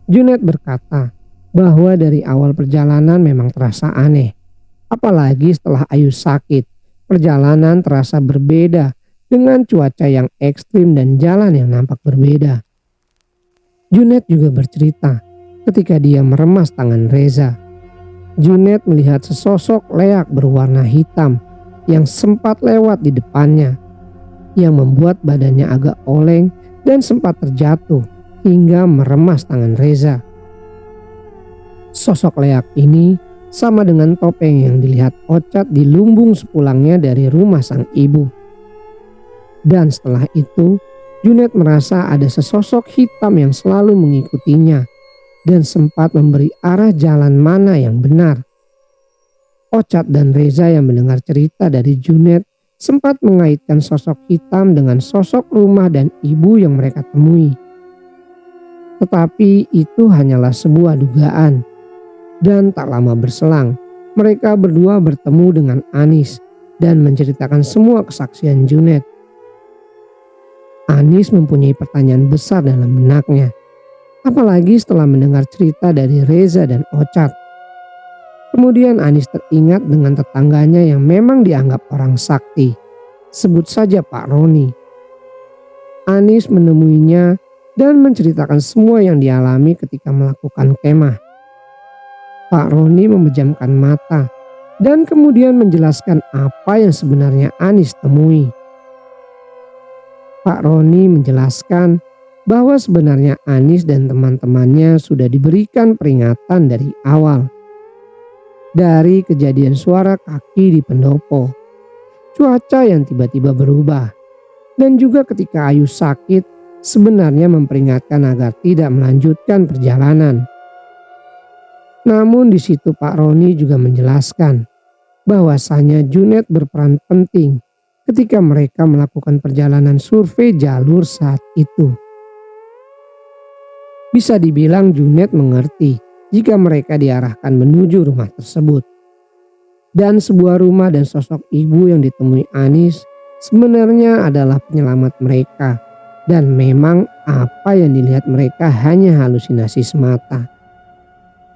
A: Junet berkata bahwa dari awal perjalanan memang terasa aneh. Apalagi setelah Ayu sakit, perjalanan terasa berbeda dengan cuaca yang ekstrim dan jalan yang nampak berbeda. Junet juga bercerita ketika dia meremas tangan Reza. Junet melihat sesosok leak berwarna hitam yang sempat lewat di depannya, yang membuat badannya agak oleng dan sempat terjatuh hingga meremas tangan Reza. Sosok leak ini sama dengan topeng yang dilihat Ocat di lumbung sepulangnya dari rumah sang ibu. Dan setelah itu, Junet merasa ada sesosok hitam yang selalu mengikutinya dan sempat memberi arah jalan mana yang benar. Ocat dan Reza yang mendengar cerita dari Junet sempat mengaitkan sosok hitam dengan sosok rumah dan ibu yang mereka temui. Tetapi itu hanyalah sebuah dugaan. Dan tak lama berselang, mereka berdua bertemu dengan Anis dan menceritakan semua kesaksian Junet. Anis mempunyai pertanyaan besar dalam benaknya, apalagi setelah mendengar cerita dari Reza dan Ocat. Kemudian Anis teringat dengan tetangganya yang memang dianggap orang sakti. Sebut saja Pak Roni. Anis menemuinya dan menceritakan semua yang dialami ketika melakukan kemah. Pak Roni memejamkan mata dan kemudian menjelaskan apa yang sebenarnya Anis temui. Pak Roni menjelaskan bahwa sebenarnya Anis dan teman-temannya sudah diberikan peringatan dari awal. Dari kejadian suara kaki di pendopo, cuaca yang tiba-tiba berubah, dan juga ketika Ayu sakit sebenarnya memperingatkan agar tidak melanjutkan perjalanan. Namun di situ Pak Roni juga menjelaskan bahwasanya Junet berperan penting ketika mereka melakukan perjalanan survei jalur saat itu. Bisa dibilang Junet mengerti jika mereka diarahkan menuju rumah tersebut. Dan sebuah rumah dan sosok ibu yang ditemui Anis sebenarnya adalah penyelamat mereka. Dan memang apa yang dilihat mereka hanya halusinasi semata.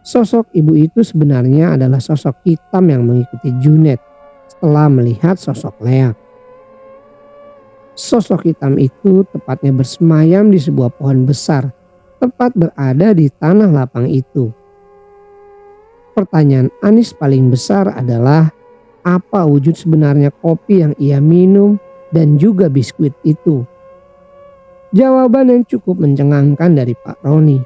A: Sosok ibu itu sebenarnya adalah sosok hitam yang mengikuti Junet setelah melihat sosok leak. Sosok hitam itu tepatnya bersemayam di sebuah pohon besar, tepat berada di tanah lapang itu. Pertanyaan Anis paling besar adalah apa wujud sebenarnya kopi yang ia minum dan juga biskuit itu? Jawaban yang cukup mencengangkan dari Pak Roni.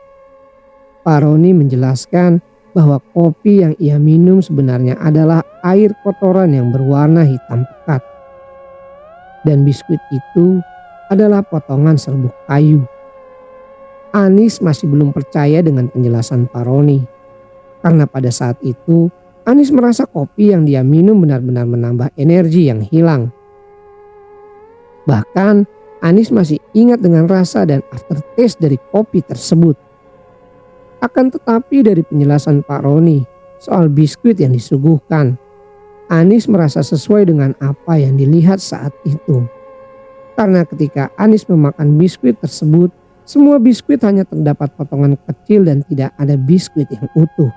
A: Pak Roni menjelaskan bahwa kopi yang ia minum sebenarnya adalah air kotoran yang berwarna hitam pekat. Dan biskuit itu adalah potongan serbuk kayu. Anis masih belum percaya dengan penjelasan Pak Roni. Karena pada saat itu Anis merasa kopi yang dia minum benar-benar menambah energi yang hilang. Bahkan Anis masih ingat dengan rasa dan aftertaste dari kopi tersebut. Akan tetapi dari penjelasan Pak Roni soal biskuit yang disuguhkan, Anis merasa sesuai dengan apa yang dilihat saat itu. Karena ketika Anis memakan biskuit tersebut, semua biskuit hanya terdapat potongan kecil dan tidak ada biskuit yang utuh.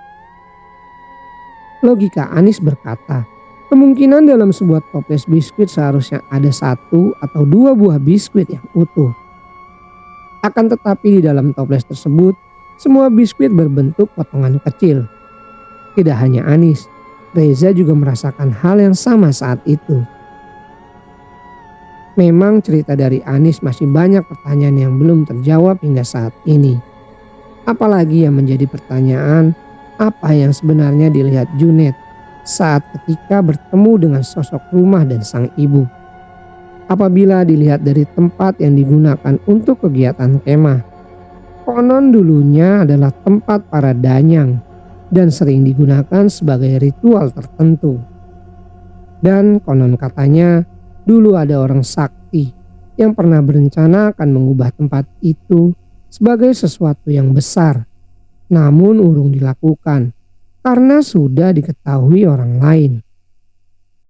A: Logika Anis berkata, kemungkinan dalam sebuah toples biskuit seharusnya ada 1 atau 2 buah biskuit yang utuh. Akan tetapi di dalam toples tersebut, semua biskuit berbentuk potongan kecil. Tidak hanya Anis, Reza juga merasakan hal yang sama saat itu. Memang cerita dari Anis masih banyak pertanyaan yang belum terjawab hingga saat ini. Apalagi yang menjadi pertanyaan, apa yang sebenarnya dilihat Junet saat ketika bertemu dengan sosok rumah dan sang ibu. Apabila dilihat dari tempat yang digunakan untuk kegiatan kemah, konon dulunya adalah tempat para danyang dan sering digunakan sebagai ritual tertentu. Dan konon katanya dulu ada orang sakti yang pernah berencana akan mengubah tempat itu sebagai sesuatu yang besar, namun urung dilakukan karena sudah diketahui orang lain.